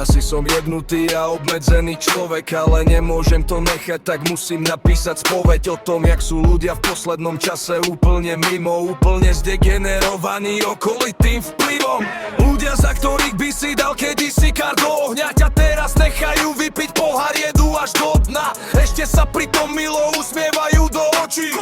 Asi som jebnutý a obmedzený človek, ale nemôžem to nechať, tak musím napísať spoveď o tom, jak sú ľudia v poslednom čase úplne mimo, úplne zdegenerovaní okolitým vplyvom. Ľudia, za ktorých by si dal kedysi kar do ohňa, ťa teraz nechajú vypiť pohár, jedú až do dna. Ešte sa pritom milo usmievajú do očí.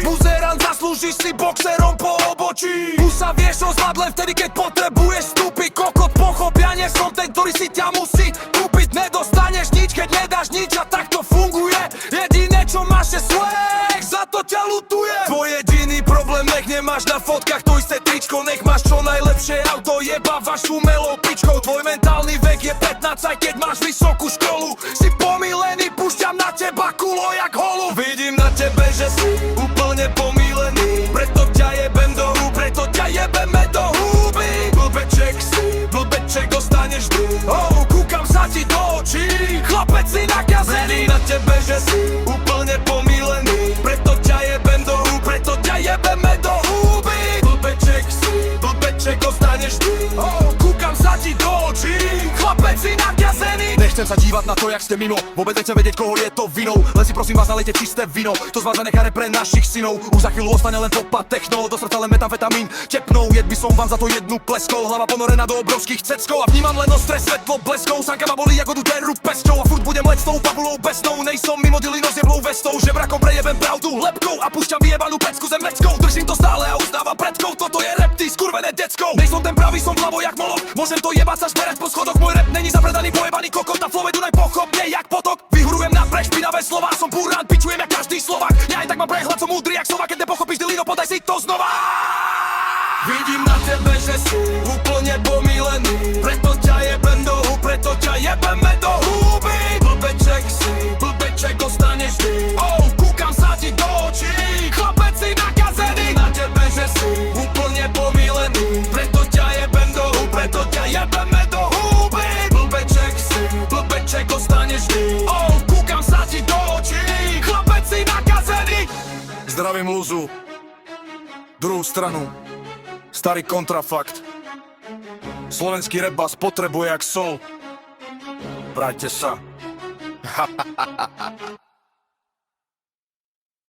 Buzerant, zaslúžiš si boxerom po obočí. Tu sa vieš ozvať len vtedy, keď potrebuješ vstúpiť. Kokot, pochop, ja nie som ten, ktorý si ťa musí kúpiť. Nedostaneš nič, keď nedáš nič, a tak to funguje. Jediné, čo máš, je swag, za to ťa lutuje. Tvoj jediný problém, nech nemáš na fotkách to isté tričko. Nech máš čo najlepšie auto, jebávaš umelou pičkou. Tvoj mentálny vek je 15, aj keď máš vysokú školu. Si pomílený, púšťam na teba kulo jak holu. Vidím na tebe, že si úplne pomílený, preto ťa jebem do húb, preto ťa jebeme do húby. Blbeček si, blbeček dostaneš vždy. Oh, kúkam sa ti do očí, chlapec si nakazený. Na tebe, že si úplne pomílený, preto ťa jebem do húb, preto ťa jebeme do húby. Blbeček si, blbeček dostaneš vždy. Oh, kúkam sa ti do očí, chlapec si nakazený. Nechcem sa dívať na to, jak ste mimo, vôbec nechcem vedieť, koho je to vinou. Len si prosím vás, nalejte čisté víno, to z vás zanecháre pre našich synov. Už za chvíľu ostane len topa techno, do srdca len metamfetamín tepnou. Jed by som vám za to jednu pleskol, hlava ponorená do obrovských ceckov. A vnímam len ostré svetlo bleskov, sanka ma bolí ako duteru pesťou. A furt budem leť s tou fabulou besnou, nejsom mimo dilino s jeblou vestou. Žebrakom prejebem pravdu lepkou a púšťam vyjebanú pecku zemeckou. Držím to stále a uznávam predkov, toto je rap, ty skurvené decko. Nejsom ten pravý, som vľavo jak molok, môžem to jebať sa šmerať po schodoch. Môj rap není zapredaný, pojebaný kokot, na flove Dunaj pochopne jak potok. Vyhurujem na špinavé slová, som burán, pičujem jak každý Slovák. Ja aj tak mám prehľad, som múdry jak sova, keď nepochopíš dilino, podaj si to znova. Vidím na tebe, že si úplne pomílený, preto ťa jebem do húb, preto ťa jebeme do húby. Blbeček si, blbeček dostaneš vždy. Oh, kúkam sa ti do očí, chlapec si nakazený. Na tebe, že si úplne pomílený, preto ťa jebem do húb, preto ťa jebeme do húby. Blbeček si, blbeček dostaneš vždy. Oh, kúkam sa ti do očí, chlapec si nakazený. Zdravím Luzu, druhú stranu, starý kontrafakt. Slovenský rap vás potrebuje jak sol. Brajte sa.